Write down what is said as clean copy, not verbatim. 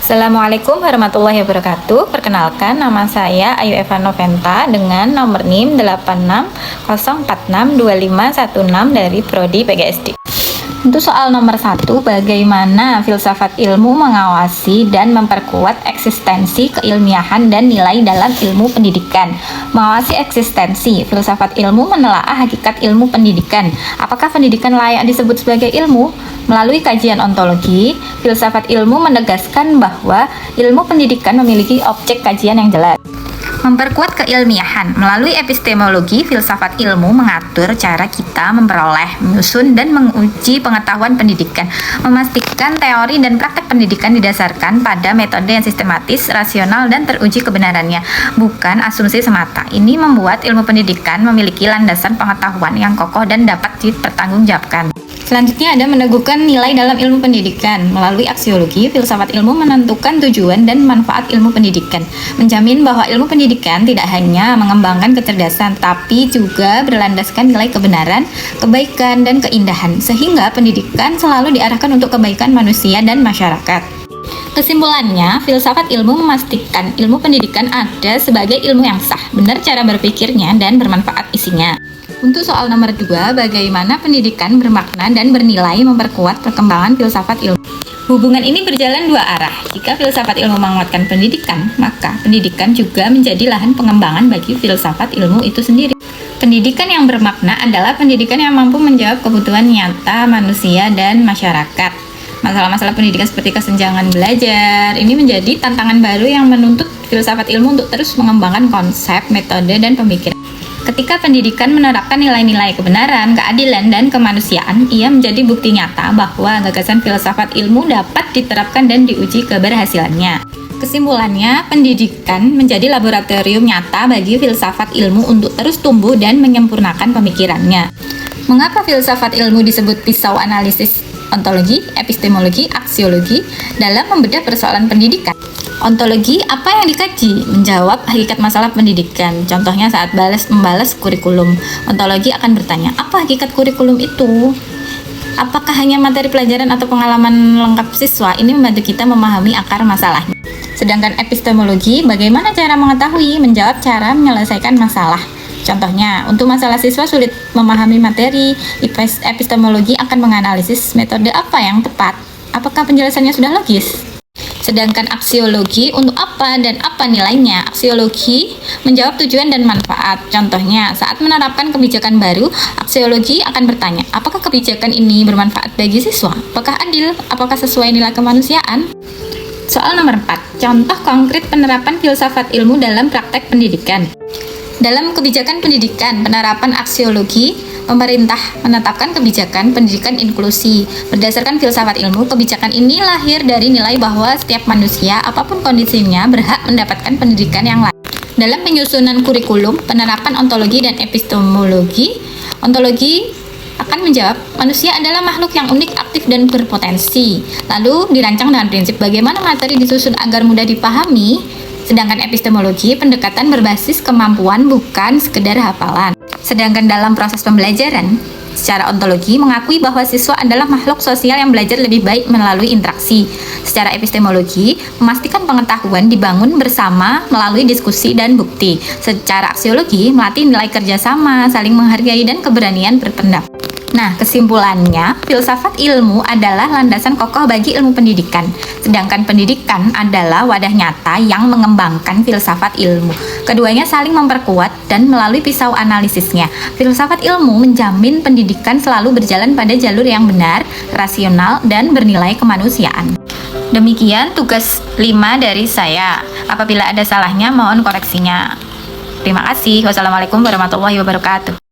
Assalamualaikum warahmatullahi wabarakatuh. Perkenalkan, nama saya Ayu Eva Noventa dengan nomor NIM 860462516 dari Prodi PGSD. Untuk soal nomor 1, bagaimana filsafat ilmu mengawasi dan memperkuat eksistensi keilmiahan dan nilai dalam ilmu pendidikan. Mengawasi eksistensi, filsafat ilmu menelaah hakikat ilmu pendidikan. Apakah pendidikan layak disebut sebagai ilmu? Melalui kajian ontologi, filsafat ilmu menegaskan bahwa ilmu pendidikan memiliki objek kajian yang jelas. Memperkuat keilmiahan. Melalui epistemologi, filsafat ilmu mengatur cara kita memperoleh, menyusun, dan menguji pengetahuan pendidikan, memastikan teori dan praktek pendidikan didasarkan pada metode yang sistematis, rasional, dan teruji kebenarannya, bukan asumsi semata. Ini membuat ilmu pendidikan memiliki landasan pengetahuan yang kokoh dan dapat dipertanggungjawabkan. Selanjutnya ada meneguhkan nilai dalam ilmu pendidikan. Melalui aksiologi, filsafat ilmu menentukan tujuan dan manfaat ilmu pendidikan, menjamin bahwa ilmu pendidikan tidak hanya mengembangkan kecerdasan, tapi juga berlandaskan nilai kebenaran, kebaikan, dan keindahan, sehingga pendidikan selalu diarahkan untuk kebaikan manusia dan masyarakat. Kesimpulannya, filsafat ilmu memastikan ilmu pendidikan ada sebagai ilmu yang sah, benar cara berpikirnya, dan bermanfaat isinya. Untuk soal nomor 2, bagaimana pendidikan bermakna dan bernilai memperkuat perkembangan filsafat ilmu. Hubungan ini berjalan dua arah. Jika filsafat ilmu menguatkan pendidikan, maka pendidikan juga menjadi lahan pengembangan bagi filsafat ilmu itu sendiri. Pendidikan yang bermakna adalah pendidikan yang mampu menjawab kebutuhan nyata manusia dan masyarakat. Masalah-masalah pendidikan seperti kesenjangan belajar ini menjadi tantangan baru yang menuntut filsafat ilmu untuk terus mengembangkan konsep, metode, dan pemikiran. Ketika pendidikan menerapkan nilai-nilai kebenaran, keadilan, dan kemanusiaan, ia menjadi bukti nyata bahwa gagasan filsafat ilmu dapat diterapkan dan diuji keberhasilannya. Kesimpulannya, pendidikan menjadi laboratorium nyata bagi filsafat ilmu untuk terus tumbuh dan menyempurnakan pemikirannya. Mengapa filsafat ilmu disebut pisau analisis ontologi, epistemologi, aksiologi dalam membedah persoalan pendidikan? Ontologi, apa yang dikaji? Menjawab hakikat masalah pendidikan. Contohnya saat membalas kurikulum. Ontologi akan bertanya, apa hakikat kurikulum itu? Apakah hanya materi pelajaran atau pengalaman lengkap siswa? Ini membantu kita memahami akar masalahnya. Sedangkan epistemologi, bagaimana cara mengetahui? Menjawab cara menyelesaikan masalah. Contohnya, untuk masalah siswa sulit memahami materi, epistemologi akan menganalisis metode apa yang tepat. Apakah penjelasannya sudah logis? Sedangkan aksiologi, untuk apa dan apa nilainya? Aksiologi menjawab tujuan dan manfaat. Contohnya, saat menerapkan kebijakan baru, aksiologi akan bertanya, apakah kebijakan ini bermanfaat bagi siswa? Apakah adil? Apakah sesuai nilai kemanusiaan? Soal nomor 4, contoh konkret penerapan filsafat ilmu dalam praktek pendidikan. Dalam kebijakan pendidikan, penerapan aksiologi, pemerintah menetapkan kebijakan pendidikan inklusi. Berdasarkan filsafat ilmu, kebijakan ini lahir dari nilai bahwa setiap manusia, apapun kondisinya, berhak mendapatkan pendidikan yang layak. Dalam penyusunan kurikulum, penerapan ontologi dan epistemologi, ontologi akan menjawab, manusia adalah makhluk yang unik, aktif, dan berpotensi. Lalu dirancang dengan prinsip bagaimana materi disusun agar mudah dipahami. Sedangkan epistemologi, pendekatan berbasis kemampuan bukan sekedar hafalan. Sedangkan dalam proses pembelajaran, secara ontologi mengakui bahwa siswa adalah makhluk sosial yang belajar lebih baik melalui interaksi. Secara epistemologi, memastikan pengetahuan dibangun bersama melalui diskusi dan bukti. Secara aksiologi, melatih nilai kerjasama, saling menghargai, dan keberanian berpendapat. Nah, kesimpulannya, filsafat ilmu adalah landasan kokoh bagi ilmu pendidikan. Sedangkan pendidikan adalah wadah nyata yang mengembangkan filsafat ilmu. Keduanya saling memperkuat dan melalui pisau analisisnya. Filsafat ilmu menjamin pendidikan selalu berjalan pada jalur yang benar, rasional, dan bernilai kemanusiaan. Demikian tugas 5 dari saya. Apabila ada salahnya, mohon koreksinya. Terima kasih. Wassalamualaikum warahmatullahi wabarakatuh.